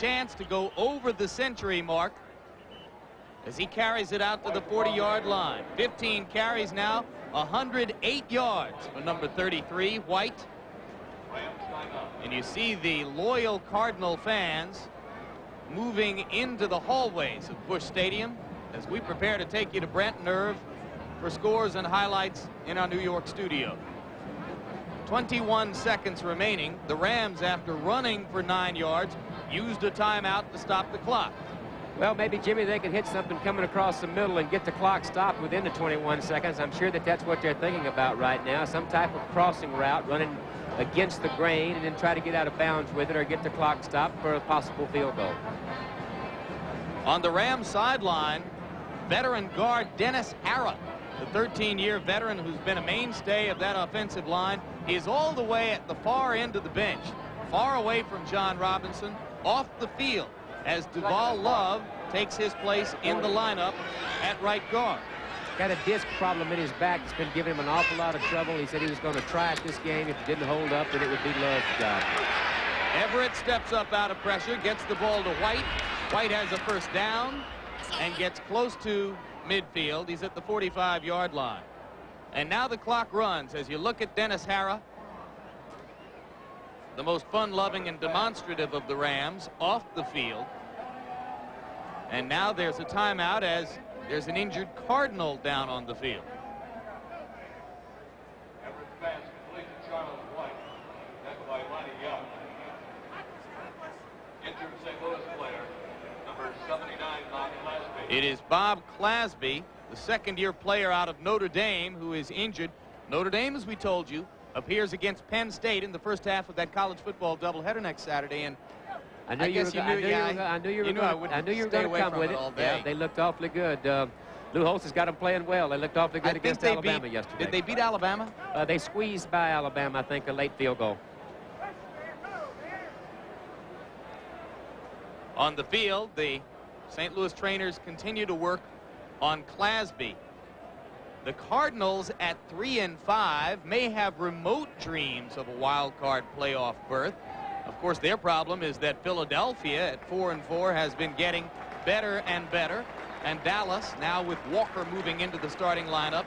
chance to go over the century mark as he carries it out to the 40-yard line. 15 carries now, 108 yards for number 33, White. And you see the loyal Cardinal fans moving into the hallways of Busch Stadium as we prepare to take you to Brent Nerve for scores and highlights in our New York studio. 21 seconds remaining. The Rams, after running for 9 yards, used a timeout to stop the clock. Well, maybe, Jimmy, they could hit something coming across the middle and get the clock stopped within the 21 seconds. I'm sure that that's what they're thinking about right now. Some type of crossing route, running against the grain, and then try to get out of bounds with it or get the clock stopped for a possible field goal. On the Rams sideline, veteran guard Dennis Harrah, the 13-year veteran who's been a mainstay of that offensive line, is all the way at the far end of the bench, far away from John Robinson, off the field, as Duval Love takes his place in the lineup at right guard. Got a disc problem in his back that's been giving him an awful lot of trouble. He said he was going to try it this game. If it didn't hold up, then it would be Love's job. Everett steps up out of pressure, gets the ball to White. White has a first down and gets close to midfield. He's at the 45-yard line. And now the clock runs as you look at Dennis Harrah, the most fun-loving and demonstrative of the Rams, off the field. And now there's a timeout as there's an injured Cardinal down on the field. It is Bob Clasby, the second-year player out of Notre Dame, who is injured. Notre Dame, as we told you, appears against Penn State in the first half of that college football doubleheader next Saturday. And I knew you were going to come with it. Yeah, they looked awfully good. Lou Holtz has got them playing well. They looked awfully good against Alabama yesterday. Did they beat Alabama? They squeezed by Alabama, I think, a late field goal. On the field, the St. Louis trainers continue to work on Clasby. The Cardinals at 3-5 may have remote dreams of a wild card playoff berth. Of course, their problem is that Philadelphia at 4-4 has been getting better and better. And Dallas, now with Walker moving into the starting lineup,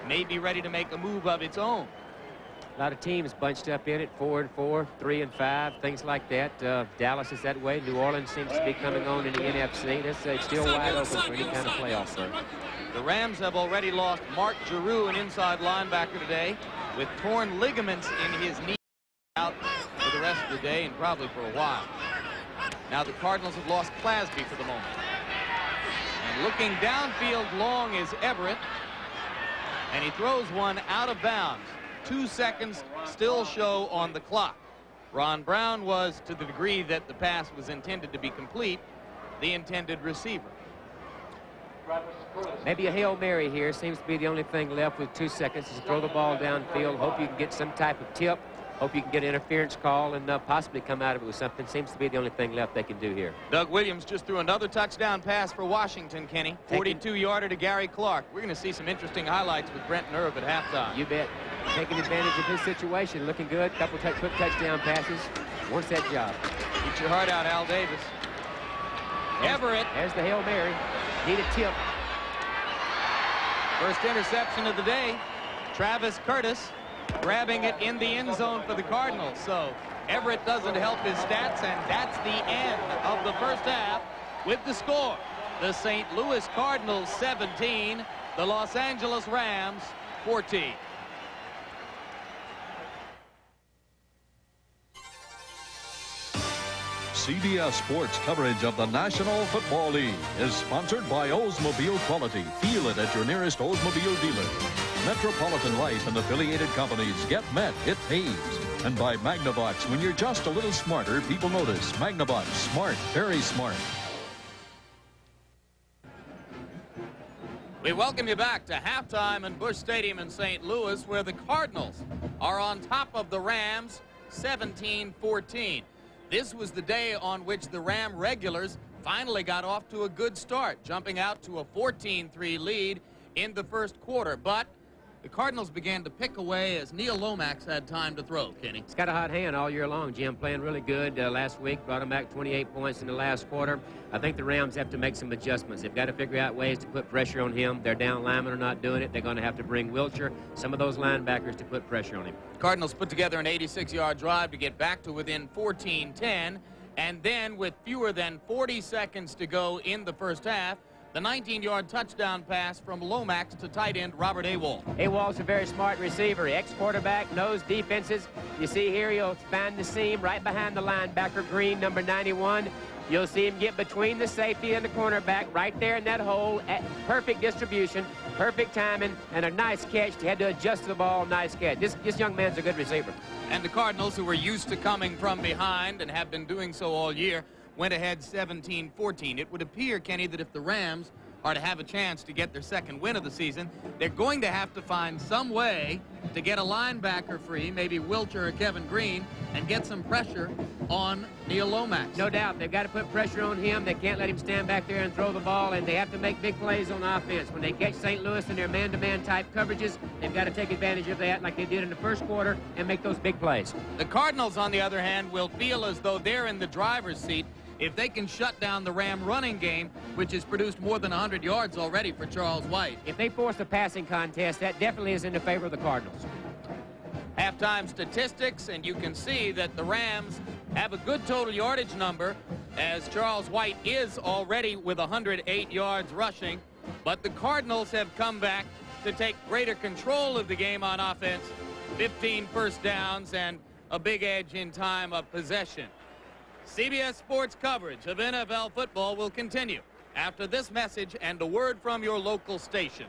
may be ready to make a move of its own. A lot of teams bunched up in it, 4-4, 3-5, things like that. Dallas is that way. New Orleans seems to be coming on in the NFC. It's still wide open for any kind of playoff berth. The Rams have already lost Mark Giroux, an inside linebacker, today, with torn ligaments in his knee, out for the rest of the day and probably for a while. Now the Cardinals have lost Clasby for the moment. And looking downfield long is Everett, and he throws one out of bounds. 2 seconds still show on the clock. Ron Brown was, to the degree that the pass was intended to be complete, the intended receiver. Maybe a Hail Mary here. Seems to be the only thing left with 2 seconds is to throw the ball downfield. Hope you can get some type of tip. Hope you can get an interference call and possibly come out of it with something. Seems to be the only thing left they can do here. Doug Williams just threw another touchdown pass for Washington, Kenny. 42-yarder to Gary Clark. We're going to see some interesting highlights with Brent Nerve at halftime. You bet. Taking advantage of his situation. Looking good. Couple quick touchdown passes. Wants that job. Get your heart out, Al Davis. Everett. There's the Hail Mary. Need a tip. First interception of the day. Travis Curtis grabbing it in the end zone for the Cardinals. So Everett doesn't help his stats, and that's the end of the first half with the score. The St. Louis Cardinals 17, the Los Angeles Rams 14. CBS Sports coverage of the National Football League is sponsored by Oldsmobile Quality. Feel it at your nearest Oldsmobile dealer. Metropolitan Life and affiliated companies. Get met. It pays. And by Magnavox. When you're just a little smarter, people notice. Magnavox. Smart. Very smart. We welcome you back to halftime in Busch Stadium in St. Louis, where the Cardinals are on top of the Rams 17-14. This was the day on which the Ram regulars finally got off to a good start, jumping out to a 14-3 lead in the first quarter. But the Cardinals began to pick away as Neil Lomax had time to throw, Kenny. He's got a hot hand all year long, Jim, playing really good last week, brought him back 28 points in the last quarter. I think the Rams have to make some adjustments. They've got to figure out ways to put pressure on him. Their down linemen are not doing it. They're going to have to bring Wilcher, some of those linebackers, to put pressure on him. Cardinals put together an 86-yard drive to get back to within 14-10, and then with fewer than 40 seconds to go in the first half, the 19-yard touchdown pass from Lomax to tight end Robert Awol. Awol's a very smart receiver, ex-quarterback, knows defenses. You see here, he'll find the seam right behind the linebacker, Green, number 91. You'll see him get between the safety and the cornerback right there in that hole. At perfect distribution, perfect timing, and a nice catch. He had to adjust to the ball. Nice catch. This young man's a good receiver. And the Cardinals, who were used to coming from behind and have been doing so all year, went ahead 17-14. It would appear, Kenny, that if the Rams are to have a chance to get their second win of the season, they're going to have to find some way to get a linebacker free, maybe Wilcher or Kevin Green, and get some pressure on Neil Lomax. No doubt. They've got to put pressure on him. They can't let him stand back there and throw the ball, and they have to make big plays on offense. When they catch St. Louis in their man-to-man type coverages, they've got to take advantage of that like they did in the first quarter and make those big plays. The Cardinals, on the other hand, will feel as though they're in the driver's seat if they can shut down the Ram running game, which has produced more than 100 yards already for Charles White. If they force a passing contest, that definitely is in the favor of the Cardinals. Halftime statistics, and you can see that the Rams have a good total yardage number, as Charles White is already with 108 yards rushing, but the Cardinals have come back to take greater control of the game on offense, 15 first downs and a big edge in time of possession. CBS Sports coverage of NFL football will continue after this message and a word from your local station.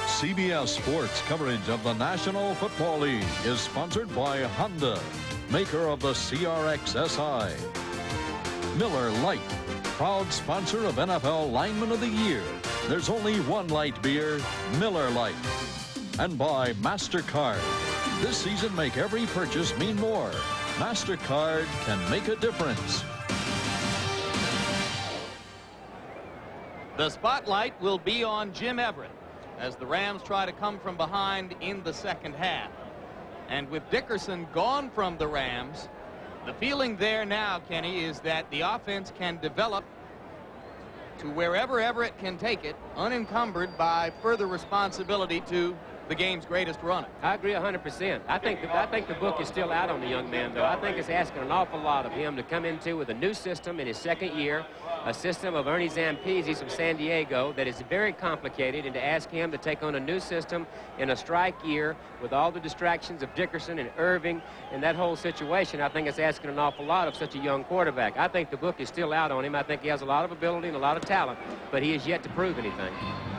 CBS Sports coverage of the National Football League is sponsored by Honda, maker of the CRX-SI. Miller Lite, proud sponsor of NFL Lineman of the Year. There's only one light beer, Miller Lite. And by MasterCard. This season, make every purchase mean more. MasterCard can make a difference. The spotlight will be on Jim Everett as the Rams try to come from behind in the second half. And with Dickerson gone from the Rams, the feeling there now, Kenny, is that the offense can develop to wherever Everett can take it, unencumbered by further responsibility to the game's greatest runner. I agree 100%. I think the book is still out on the young man, though. I think it's asking an awful lot of him to come into with a new system in his second year, a system of Ernie Zampese from San Diego that is very complicated, and to ask him to take on a new system in a strike year with all the distractions of Dickerson and Irving and that whole situation, I think it's asking an awful lot of such a young quarterback. I think the book is still out on him. I think he has a lot of ability and a lot of talent, but he has yet to prove anything.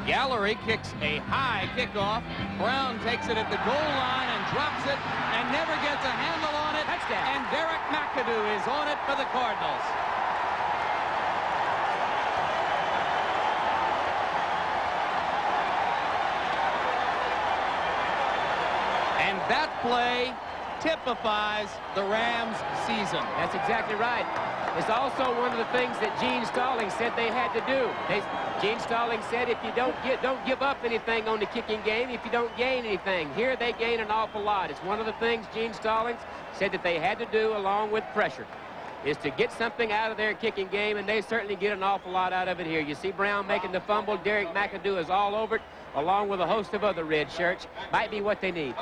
Gallery kicks a high kickoff. Brown takes it at the goal line and drops it and never gets a handle on it. Touchdown. And Derek McAdoo is on it for the Cardinals. And that play typifies the Rams' season. That's exactly right. It's also one of the things that Gene Stallings said they had to do. Gene Stallings said if you don't give up anything on the kicking game, if you don't gain anything. Here they gain an awful lot. It's one of the things Gene Stallings said that they had to do along with pressure, is to get something out of their kicking game, and they certainly get an awful lot out of it here. You see Brown making the fumble. Derek McAdoo is all over it, along with a host of other red shirts. Might be what they need.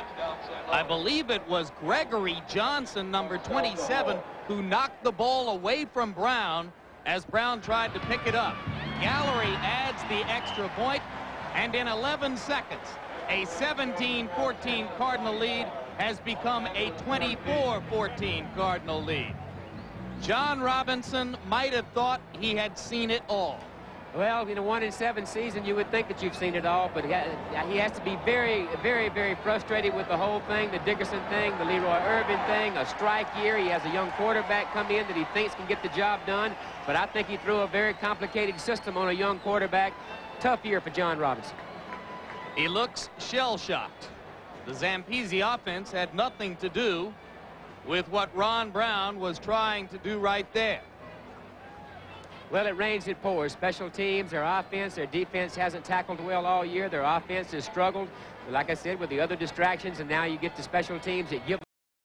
I believe it was Gregory Johnson, number 27, who knocked the ball away from Brown as Brown tried to pick it up. Gallery adds the extra point, and in 11 seconds, a 17-14 Cardinal lead has become a 24-14 Cardinal lead. John Robinson might have thought he had seen it all. Well, in a 1-7 season, you would think that you've seen it all, but he has to be very, very, very frustrated with the whole thing, the Dickerson thing, the Leroy Irvin thing, a strike year. He has a young quarterback come in that he thinks can get the job done, but I think he threw a very complicated system on a young quarterback. Tough year for John Robinson. He looks shell-shocked. The Zampese offense had nothing to do with what Ron Brown was trying to do right there. Well, it rains, it pours. Special teams, their offense, their defense hasn't tackled well all year. Their offense has struggled, like I said, with the other distractions, and now you get the special teams that give